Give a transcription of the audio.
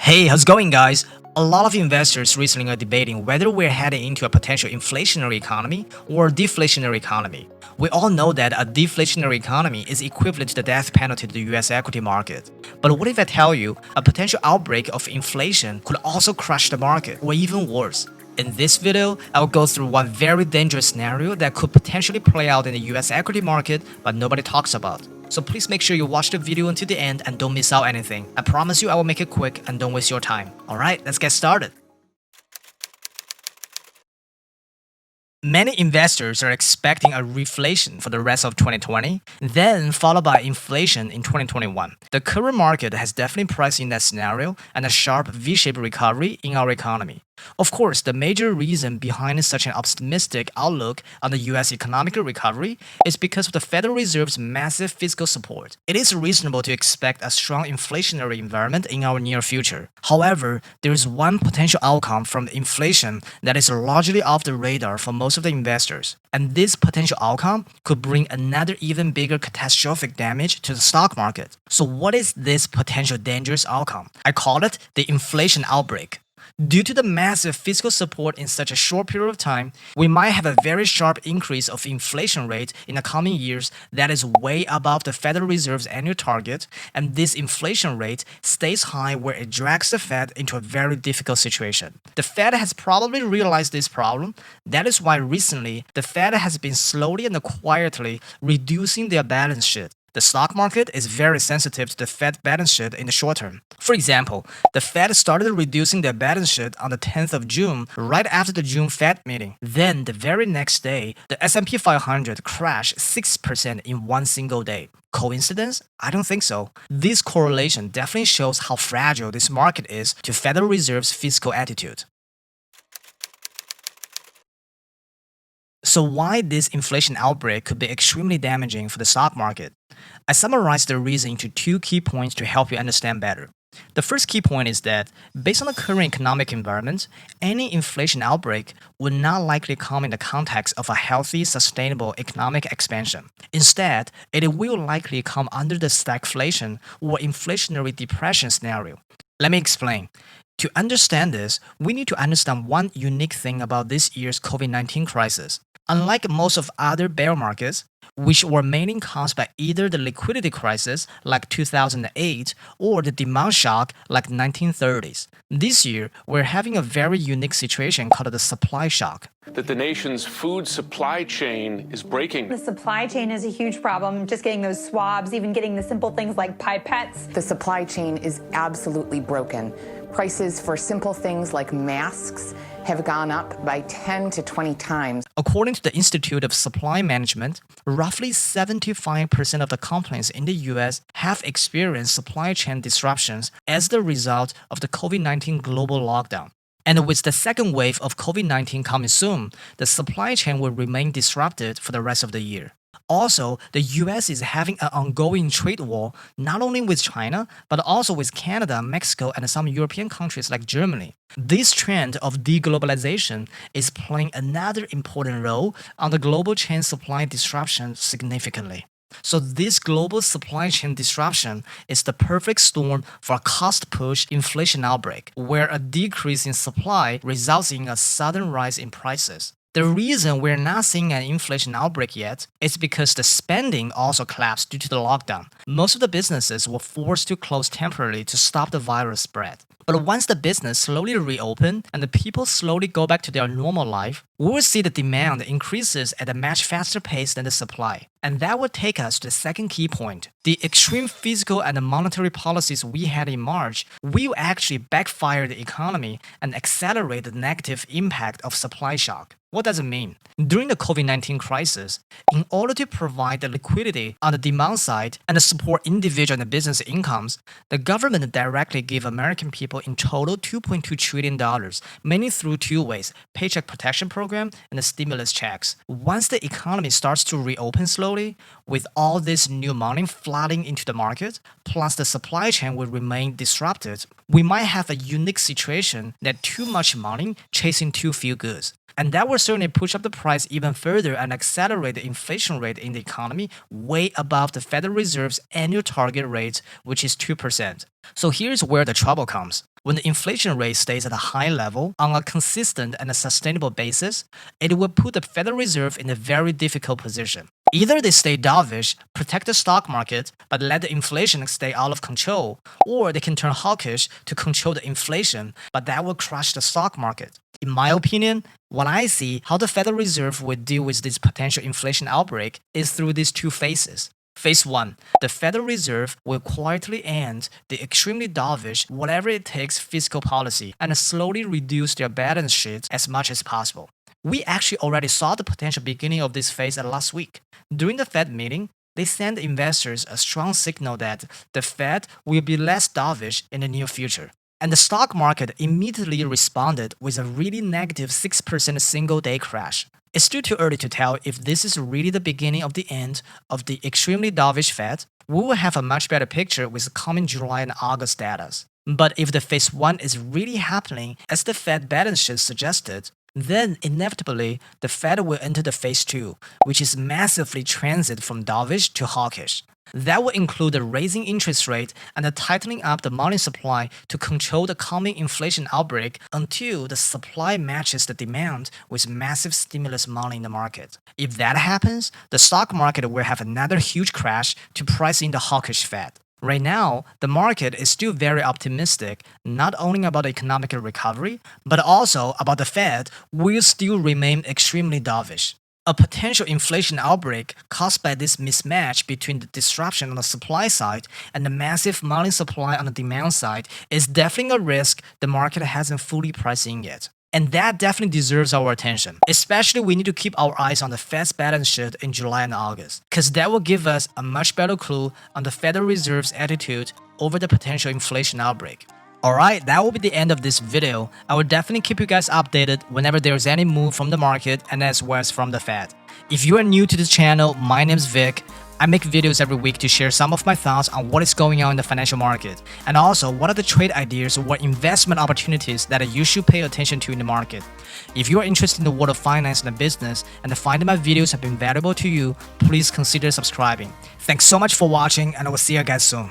Hey, how's it going, guys? A lot of investors recently are debating whether we're heading into a potential inflationary economy or a deflationary economy. We all know that a deflationary economy is equivalent to the death penalty to the US equity market. But what if I tell you a potential outbreak of inflation could also crush the market, or even worse? In this video, I'll go through one very dangerous scenario that could potentially play out in the US equity market but nobody talks about. So please make sure you watch the video until the end and don't miss out anything. I promise you I will make it quick and don't waste your time. Alright, let's get started. Many investors are expecting a reflation for the rest of 2020, then followed by inflation in 2021. The current market has definitely priced in that scenario and a sharp V-shaped recovery in our economy. Of course, the major reason behind such an optimistic outlook on the US economic recovery is because of the Federal Reserve's massive fiscal support. It is reasonable to expect a strong inflationary environment in our near future. However, there is one potential outcome from inflation that is largely off the radar for most of the investors. And this potential outcome could bring another even bigger catastrophic damage to the stock market. So what is this potential dangerous outcome? I call it the inflation outbreak. Due to the massive fiscal support in such a short period of time, we might have a very sharp increase of inflation rate in the coming years that is way above the Federal Reserve's annual target, and this inflation rate stays high where it drags the Fed into a very difficult situation. The Fed has probably realized this problem. That is why recently, the Fed has been slowly and quietly reducing their balance sheet. The stock market is very sensitive to the Fed balance sheet in the short term. For example, the Fed started reducing their balance sheet on the 10th of June, right after the June Fed meeting. Then, the very next day, the S&P 500 crashed 6% in one single day. Coincidence? I don't think so. This correlation definitely shows how fragile this market is to Federal Reserve's fiscal attitude. So why this inflation outbreak could be extremely damaging for the stock market? I summarized the reason into two key points to help you understand better. The first key point is that, based on the current economic environment, any inflation outbreak would not likely come in the context of a healthy, sustainable economic expansion. Instead, it will likely come under the stagflation or inflationary depression scenario. Let me explain. To understand this, we need to understand one unique thing about this year's COVID-19 crisis. Unlike most of other bear markets, which were mainly caused by either the liquidity crisis like 2008 or the demand shock like 1930s, this year we're having a very unique situation called the supply shock. That the nation's food supply chain is breaking. The supply chain is a huge problem, just getting those swabs, even getting the simple things like pipettes. The supply chain is absolutely broken. Prices for simple things like masks have gone up by 10 to 20 times. According to the Institute of Supply Management, roughly 75% of the companies in the US have experienced supply chain disruptions as the result of the COVID-19 global lockdown. And with the second wave of COVID-19 coming soon, the supply chain will remain disrupted for the rest of the year. Also, the US is having an ongoing trade war not only with China, but also with Canada, Mexico, and some European countries like Germany. This trend of deglobalization is playing another important role on the global chain supply disruption significantly. So this global supply chain disruption is the perfect storm for a cost-push inflation outbreak, where a decrease in supply results in a sudden rise in prices. The reason we're not seeing an inflation outbreak yet is because the spending also collapsed due to the lockdown. Most of the businesses were forced to close temporarily to stop the virus spread. But once the business slowly reopen and the people slowly go back to their normal life, we will see the demand increases at a much faster pace than the supply. And that would take us to the second key point. The extreme fiscal and monetary policies we had in March will actually backfire the economy and accelerate the negative impact of supply shock. What does it mean? During the COVID-19 crisis, in order to provide the liquidity on the demand side and support individual and business incomes, the government directly gave American people in total $2.2 trillion, mainly through two ways: Paycheck Protection Program and the stimulus checks. Once the economy starts to reopen slowly, with all this new money flooding into the market, plus the supply chain will remain disrupted, we might have a unique situation that too much money chasing too few goods. And that will certainly push up the price even further and accelerate the inflation rate in the economy way above the Federal Reserve's annual target rate, which is 2%. So here's where the trouble comes. When the inflation rate stays at a high level on a consistent and a sustainable basis, it will put the Federal Reserve in a very difficult position. Either they stay dovish, protect the stock market, but let the inflation stay out of control, or they can turn hawkish to control the inflation, but that will crush the stock market. In my opinion, what I see how the Federal Reserve will deal with this potential inflation outbreak is through these two phases. Phase 1. The Federal Reserve will quietly end the extremely dovish, whatever it takes fiscal policy and slowly reduce their balance sheets as much as possible. We actually already saw the potential beginning of this phase last week. During the Fed meeting, they sent investors a strong signal that the Fed will be less dovish in the near future. And the stock market immediately responded with a really negative 6% single-day crash. It's still too early to tell if this is really the beginning of the end of the extremely dovish Fed. We will have a much better picture with the coming July and August data. But if the phase 1 is really happening as the Fed balance sheet suggested, then inevitably the Fed will enter the phase 2, which is massively transit from dovish to hawkish. That will include the raising interest rate and the tightening up the money supply to control the coming inflation outbreak until the supply matches the demand with massive stimulus money in the market. If that happens, the stock market will have another huge crash to price in the hawkish Fed. Right now, the market is still very optimistic, not only about the economic recovery, but also about the Fed will still remain extremely dovish. A potential inflation outbreak caused by this mismatch between the disruption on the supply side and the massive money supply on the demand side is definitely a risk the market hasn't fully priced in yet. And that definitely deserves our attention. Especially we need to keep our eyes on the Fed's balance sheet in July and August, because that will give us a much better clue on the Federal Reserve's attitude over the potential inflation outbreak. Alright, that will be the end of this video. I will definitely keep you guys updated whenever there is any move from the market and as well as from the Fed. If you are new to this channel, my name is Vic. I make videos every week to share some of my thoughts on what is going on in the financial market, and also what are the trade ideas or investment opportunities that you should pay attention to in the market. If you are interested in the world of finance and business and find that my videos have been valuable to you, please consider subscribing. Thanks so much for watching, and I will see you guys soon.